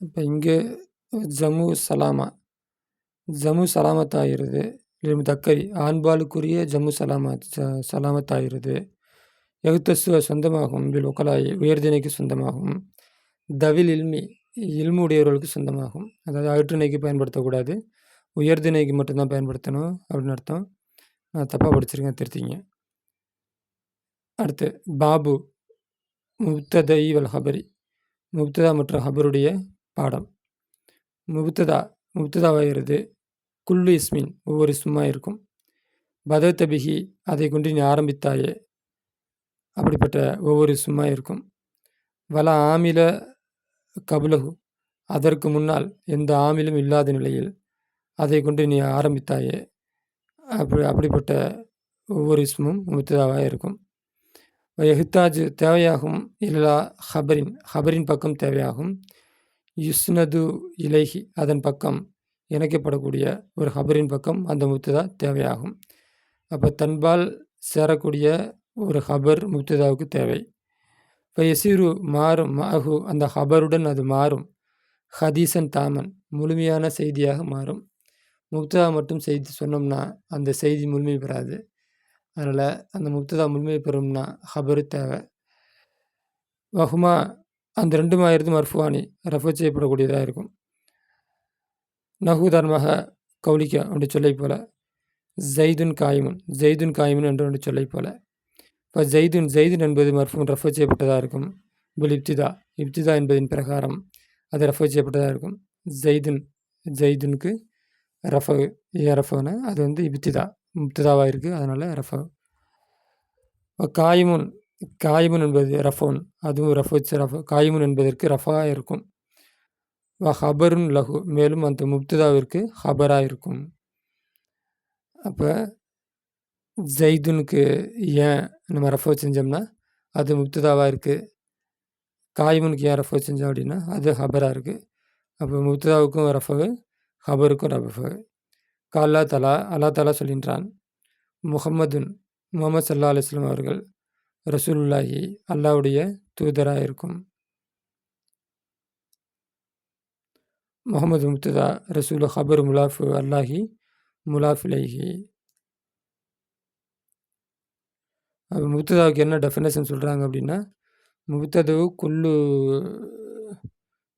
இப்போ இங்கே ஜம்மு சலாமா ஜம்மு சலாமத் ஆகிறது. தக்கரி ஆண்பாலுக்குரிய ஜம்மு சலாமத் ஆகிறது. எகுத்தஸ்வ சொந்தமாகும். பில் ஒக்கலாய் உயர்திணைக்கு சொந்தமாகும். தவில் இல்மி இல்மு உடையவர்களுக்கு சொந்தமாகும். அதாவது அகற்றுணைக்கு பயன்படுத்தக்கூடாது, உயர்திணைக்கு மட்டும்தான் பயன்படுத்தணும் அப்படின்னு அர்த்தம். நான் தப்பாக படிச்சிருக்கேன், திருத்திங்க. அடுத்து பாபு முப்ததை வல் ஹபரி, முப்ததா மற்றும் ஹபருடைய பாடம். முப்ததாவாகிறது குல்லு இஸ்மின் ஒவ்வொரு இஸ்மாக இருக்கும். பதத்தபிகி அதை கொண்டு நீ ஆரம்பித்தாயே அப்படிப்பட்ட ஒவ்வொரு இஸ்மாக இருக்கும். வல ஆமில கபுலகு அதற்கு முன்னால் எந்த ஆமிலும் இல்லாத நிலையில் அதை கொண்டு நீ ஆரம்பித்தாயே அப்படிப்பட்ட ஒவ்வொரு இஸ்மும் முப்ததாவாக இருக்கும். எஹ்தாஜ் தேவையாகும். இல்லா ஹபரின் பக்கம் தேவையாகும். யுஸ்னது இலைஹி அதன் பக்கம் இணைக்கப்படக்கூடிய ஒரு ஹபரின் பக்கம் அந்த முப்ததா தேவையாகும். அப்போ தன்பால் சேரக்கூடிய ஒரு ஹபர் முப்ததாவுக்கு தேவை. இப்போ எசீரு மாறும் மாஹு அந்த ஹபருடன் அது மாறும். ஹதீசன் தாமன் முழுமையான செய்தியாக மாறும். முப்ததா மட்டும் செய்தி சொன்னோம்னா அந்த செய்தி முழுமை பெறாது. அதனால் அந்த முப்ததா முழுமை பெறும்னா ஹபரு தேவை. வஹுமா அந்த ரெண்டுமாயிரத்து மர்ஃபுவானி ரஃபு செய்யப்படக்கூடியதாக இருக்கும். நகுதர்மக கௌலிக்க என்று சொல்லை போல, ஜெய்துன் காயிமுன் என்று சொல்லை போல. இப்போ ஜெய்துன் என்பது மர்ஃபூன் ரஃபு செய்யப்பட்டதாக இருக்கும். பில் இப்திதா என்பதின் பிரகாரம் அது ரஃபு செய்யப்பட்டதாக இருக்கும். ஜெய்துனுக்கு ரஃபுனா அது வந்து முப்ததாவாக இருக்குது, அதனால் ரஃபு. காயிமுன் என்பது ரஃபோன், அதுவும் ரஃபு காயிமுன் என்பதற்கு ரஃபாக இருக்கும். ஹபருன் லஹு மேலும் அந்த முப்ததாவிற்கு ஹபராக இருக்கும். அப்போ ஜெய்துனுக்கு ஏன் நம்ம ரஃபு செஞ்சோம்னா அது முப்ததாவாக இருக்குது. காயிமுனுக்கு ஏன் ரஃபு செஞ்சோம் அப்படின்னா அது ஹபராக இருக்குது. அப்போ முப்ததாவுக்கும் ரஃபு, ஹபருக்கும் ரஃபு. அல்லா தலா சொல்கின்றான், முகமது ஸல்லல்லாஹு அலைஹி வஸல்லம் அவர்கள் ரசூலுல்லாஹி அல்லாஹ்வுடைய தூதராக இருக்கும். முகமது முப்ததா, ரசூல் ஹபர் முலாஃபு அல்லாஹி முலாஃபிலைஹி. அப்போ முப்ததாவுக்கு என்ன டெஃபினேஷன் சொல்கிறாங்க அப்படின்னா, முப்ததவு குல்லு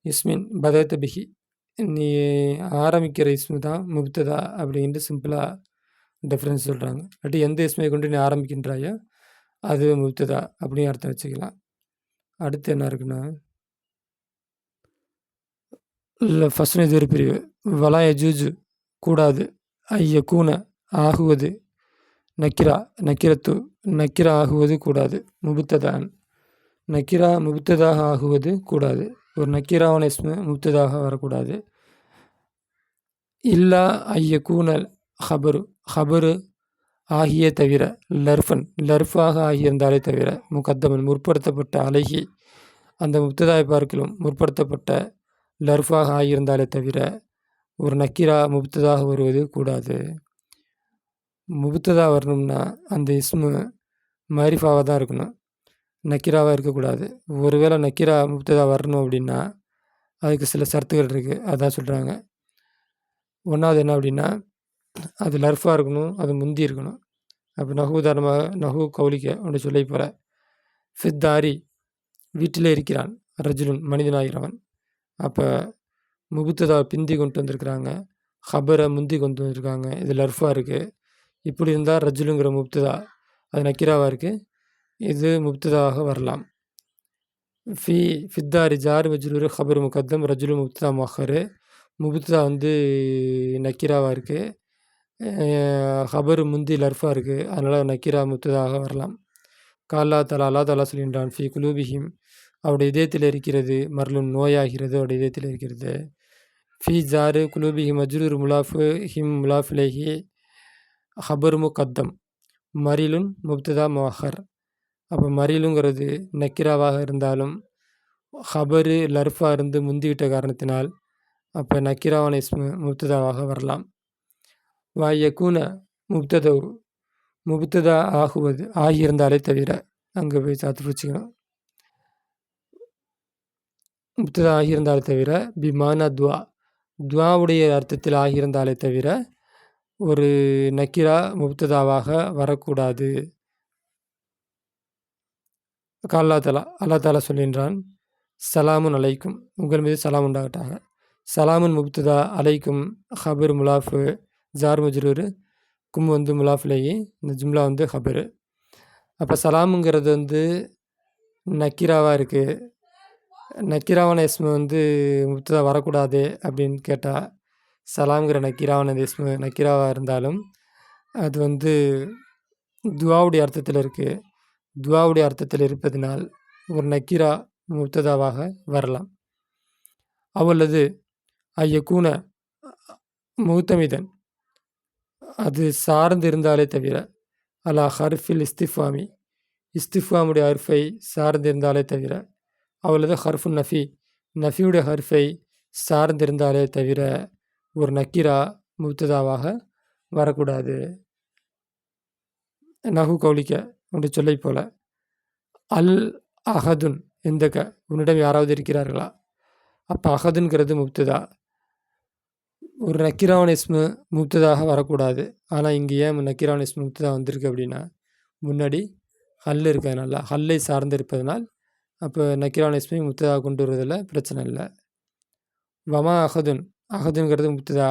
இஸ்மின் பதத்த பிஹி, நீ ஆரம்பிக்கிற இஸ்மு தான் முப்ததா அப்படின்ட்டு சிம்பிளாக டிஃப்ரென்ஸ் சொல்கிறாங்க. அப்படி எந்த இஸ்மை கொண்டு நீ ஆரம்பிக்கின்றாயோ அது முப்ததா அப்படின்னு அர்த்தம் வச்சுக்கலாம். அடுத்து என்ன இருக்குன்னா, இல்லை ஃபஸ்ட்டு இது ஒரு பிரிவு. வலா யஜூஜு கூடாது. ஐயக்கூன ஆகுவது, நக்கிரா ஆகுவது கூடாது. முப்ததான் முப்ததாக ஆகுவது கூடாது. ஒரு நக்கிராவான இஸ்மு முப்ததாக வரக்கூடாது. இல்லா ஐயக்கூனல் ஹபரு ஆகிய தவிர, லர்ஃபாக ஆகியிருந்தாலே தவிர, முகத்தமன் முற்படுத்தப்பட்ட அழகி அந்த முப்ததாவை பார்க்கலும் முற்படுத்தப்பட்ட லர்ஃபாக ஆகியிருந்தாலே தவிர ஒரு நக்கிரா முப்ததாக வருவது கூடாது. முப்ததா வரணும்னா அந்த இஸ்மு மாரிஃபாவாக தான் இருக்கணும், நக்கிராவாக இருக்கக்கூடாது. ஒருவேளை நக்கிரா முப்ததா வரணும் அப்படின்னா அதுக்கு சில ஷரத்துகள் இருக்குது, அதான் சொல்கிறாங்க. ஒன்றாவது என்ன அப்படின்னா, அது லர்ஃபாக இருக்கணும், அது முந்தி இருக்கணும். அப்போ நகு கௌலிக்க ஒன்று சொல்லி போகிற ஃபித்தாரி வீட்டிலே இருக்கிறான், ரஜுலுன் மனிதனாகிறவன். அப்போ முப்ததா பிந்தி கொண்டு வந்திருக்கிறாங்க, ஹபரை முந்தி கொண்டு வந்திருக்காங்க, இது லர்ஃபாக இருக்குது. இப்படி இருந்தால் ரஜுலுங்கிற முப்ததா அது நக்கிராவாக இருக்குது, இது முப்ததாக வரலாம். ஃபித்தாரி ஜார் மஜ்ரூர் ஹபர் முகத்தம் ரஜுலு முப்ததா முஅக்கர். முப்ததா வந்து நக்கிராவாக இருக்குது, ஹபர் முந்தி லர்ஃபாக இருக்குது, அதனால் நக்கிரா முப்ததாக வரலாம். அல்லா தலா சொல்கின்றான், ஃபி குலூபிஹிம் அவருடைய இதயத்தில் இருக்கிறது, மர்லுன் நோயாகிறது அவருடைய இதயத்தில் இருக்கிறது. ஃபி ஜாரு குலூபிஹிம் மஜ்ரூர் முலாஃபு ஹிம் முலாஃபிலேஹி ஹபர் முகத்தம் மரிலுன் முப்ததா முஅக்கர். அப்போ மரிலுங்கிறது நக்கிராவாக இருந்தாலும் ஹபரு லர்ஃபாக இருந்து முந்திவிட்ட காரணத்தினால் அப்போ நக்கிராவான இஸ்மு முப்ததாவாக வரலாம். வாயக்கூன முப்ததா ஆகுவது ஆகியிருந்தாலே தவிர, அங்கே போய் சாத்து வச்சுக்கணும். முப்ததா ஆகியிருந்தாலே தவிர பிமானா துவா துவாவுடைய அர்த்தத்தில் ஆகியிருந்தாலே தவிர ஒரு நக்கிரா முப்ததாவாக வரக்கூடாது. அல்லா தாலா சொல்கின்றான், சலாமுன் அலைக்கும், உங்கள் மீது சலாம் உண்டாகட்டாக. சலாமுன் முப்ததா, அலைக்கும் ஹபர் முலாஃபு, ஜார் மஜ்ரூர், கும் முலாஃப்லேயி, இந்த ஜும்லா ஹபரு. அப்போ சலாமுங்கிறது நக்கிராவாக இருக்குது. நக்கிராவான இஸ்மு முப்ததா வரக்கூடாது அப்படின்னு கேட்டால், சலாம்ங்கிற நக்கிராவான இஸ்மு நக்கிராவாக இருந்தாலும் அது துவாவுடைய அர்த்தத்தில் இருக்குது. துவாவுடைய அர்த்தத்தில் இருப்பதினால் ஒரு நக்கிரா முப்ததாவாக வரலாம். அவ்வளது ஐயக்கூன முத்தமிதன், அது சார்ந்து இருந்தாலே தவிர, அலா ஹர்ஃபில் இஸ்திஃபாமி, இஸ்திஃபாமுடைய ஹர்ஃபை சார்ந்திருந்தாலே தவிர, அவ்வளது ஹர்ஃபுன் நஃபி, நஃபியுடைய ஹர்ஃபை சார்ந்திருந்தாலே தவிர ஒரு நக்கிரா முப்ததாவாக வரக்கூடாது. நஹு கௌலிக்க என்று சொல்லை போல, அல் அஹதுன் எந்தக்க, உன்னிடம் யாராவது இருக்கிறார்களா? அப்போ அஹதுங்கிறது முப்ததா. ஒரு நக்கிராவன் இஸ்மு முப்ததாக வரக்கூடாது. ஆனால் இங்கே ஏன் நக்கிராவன் இஸ்மு முப்ததா வந்திருக்கு அப்படின்னா, முன்னாடி ஹல் இருக்கிறதுனால, ஹல்லை சார்ந்து இருப்பதனால் அப்போ நக்கிராவன் இஸ்மை முப்ததா கொண்டு வருவதில் பிரச்சனை இல்லை. வமா அஹதுன், அஹதுங்கிறது முப்ததா.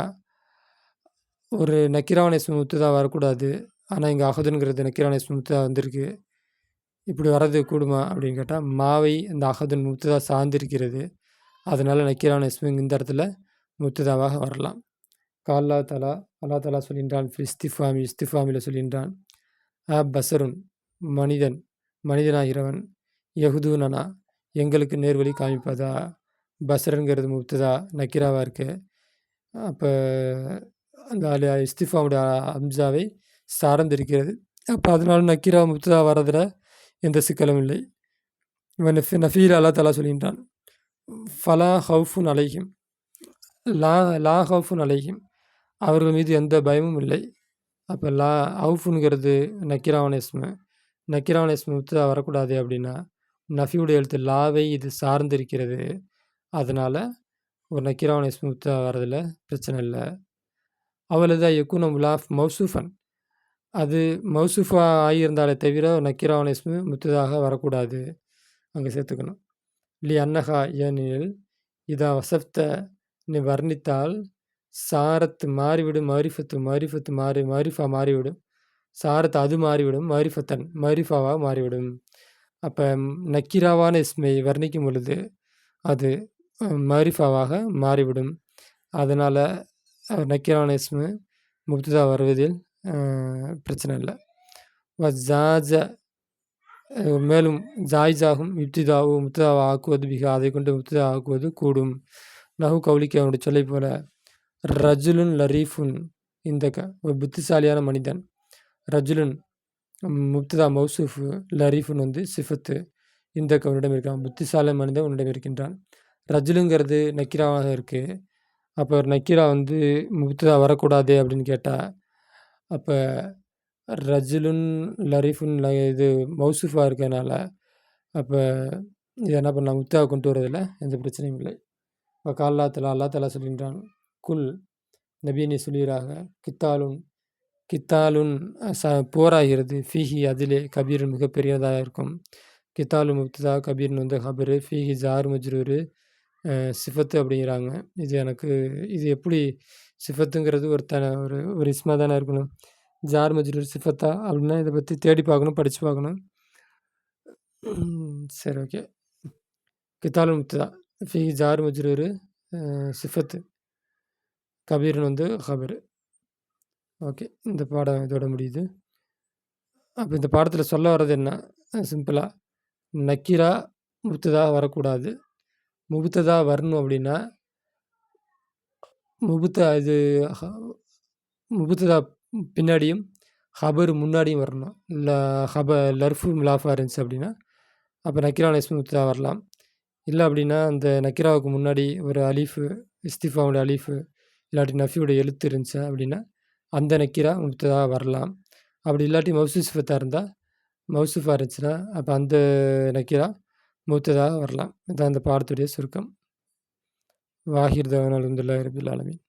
ஒரு நக்கிராவன் இஸ்மு முப்ததா வரக்கூடாது. ஆனால் இங்கே அஹதுங்கிறது நக்கிராவன் இஸ்மு முப்ததா வந்திருக்கு. இப்படி வர்றது கூடுமா அப்படின்னு கேட்டால், மாவை இந்த அஹதுன் முப்ததா சார்ந்திருக்கிறது. அதனால் நக்கிராவன் இஸ்மு இந்த இடத்துல முப்ததாவாக வரலாம். அல்லா தாலா சொல்கின்றான், இஸ்திஃபாமில் சொல்கின்றான், பசருன் மனிதனாகிறவன், யஹுதூனனா எங்களுக்கு நேர்வழி காமிப்பதா. பசரன்கிறது முப்ததா நக்கிராவாக இருக்கு. அப்போ அந்த இஸ்திஃபாவுடைய அம்சாவை சார்ந்திருக்கிறது. அப்போ அதனால நக்கிரா முப்ததா வர்றதில் எந்த சிக்கலும் இல்லை. நஃபீல் அல்லா தாலா சொல்கின்றான், ஃபலா ஹவுஃபுன் அலைஹிம், லா ஹவுஃபுன் அலைஹிம், அவர்கள் மீது எந்த பயமும் இல்லை. அப்போ ஹவுஃபுங்கிறது நக்கிராவன் இஸ்மு, நக்கிராவன் இஸ்மு முப்ததா வரக்கூடாது அப்படின்னா, நஃபியுடைய எழுத்து லாவை இது சார்ந்திருக்கிறது. அதனால் ஒரு நக்கிராவன் இஸ்மு முப்ததா வர்றதில் பிரச்சனை இல்லை. அவ்வளோதான் யக்கூன முலாஃப் மௌசூஃபன், அது மௌசூஃபா ஆகியிருந்தாலே தவிர நக்கிராவன் இஸ்மு முப்ததாக வரக்கூடாது. அங்கே சேர்த்துக்கணும். அன்னஹா ஏனெனில், இதா வசப்த நீ வர்ணித்தால், சாரத் மாறிவிடும், மரிஃபத்து மரிஃபா மாறிவிடும், சாரத் அது மாறிவிடும், மரிஃபாவாக மாறிவிடும். அப்போ நக்கிராவான இஸ்மை வர்ணிக்கும் பொழுது அது மரிஃபாவாக மாறிவிடும். அதனால் நக்கிராவான இஸ்மு முப்ததா வருவதில் பிரச்சனை இல்லை. ஜாஜ, மேலும் ஜாயிஜாகும் முப்ததாவை ஆக்குவது மிக, அதை கொண்டு முப்ததா ஆக்குவது கூடும். நஹு கௌலிக்க அவனுடைய சொல்லை போல, ரஜுலுன் லரீஃபுன் இந்தக்க, ஒரு புத்திசாலியான மனிதன். ரஜுலுன் முப்ததா மௌசூஃபு, லரீஃபுன் சிஃபத்து. இந்தக்க அவனிடம் இருக்கான், புத்திசாலி மனிதன் உன்னிடம் இருக்கின்றான். ரஜுலுங்கிறது நக்கிராவாக இருக்குது. அப்போ ஒரு நக்கிரா முப்ததா வரக்கூடாது அப்படின்னு கேட்டால், அப்போ ரஜுலுன் லரீஃபுன் இது மௌசூஃபாக இருக்கிறதுனால அப்போ இது என்ன பண்ணலாம், முப்ததா கொண்டு வரதில் எந்த பிரச்சனையும் இல்லை. இப்போ அல்லா தாலா சொல்கின்றான், குல் நபி நீ சொல்கிறாக, கித்தாலுன் போராகிறது, ஃபீஹி அதிலே கபீரன் மிகப்பெரியதாக இருக்கும். கித்தாலு முப்ததா, கபீர்னு ஹபரு, ஃபீஹி ஜார் மஜ்ரூரு சிஃபத்து அப்படிங்கிறாங்க. இது எப்படி சிஃபத்துங்கிறது ஒரு இஸ்மா தானே இருக்கணும். ஜார் மஜ்ரூர் சிஃபத்தா அப்படின்னா இதை பற்றி தேடி பார்க்கணும், படித்து பார்க்கணும். சரி, ஓகே. கித்தாலு முப்ததா, ஃபீ ஜார் மஜ்ரூர் சிஃபத்து, கபீர்னு ஹபரு. ஓகே, இந்த பாடம் இதோட முடியுது. அப்போ இந்த பாடத்தில் சொல்ல வர்றது என்ன, சிம்பிளாக நக்கிரா முப்ததா வரக்கூடாது. முப்ததா வரணும் அப்படின்னா முப்ததா பின்னாடியும் ஹபர் முன்னாடியும் வரணும். இல்லை லர்ஃபு முலாஃபா இருந்துச்சு அப்படின்னா அப்போ நக்கிரான இஸ்மு முப்ததா வரலாம். இல்லை அப்படின்னா அந்த நக்கிராவுக்கு முன்னாடி ஒரு அலீஃபு, இஸ்திஃபாவுடைய அலீஃபு இல்லாட்டி நஃபியுடைய எழுத்து இருந்துச்சு அப்படின்னா அந்த நக்கிரா முப்ததா வரலாம். அப்படி இல்லாட்டி மௌசூஃப் சிஃபத்தாக இருந்தால், மௌசூஃபாக இருந்துச்சுன்னா அப்போ அந்த நக்கிரா முப்ததா வரலாம். இதுதான் இந்த பாடத்துடைய சுருக்கம். வாஹிர் தவானா அல்ஹம்துலில்லாஹி ரபில் ஆலமீன்.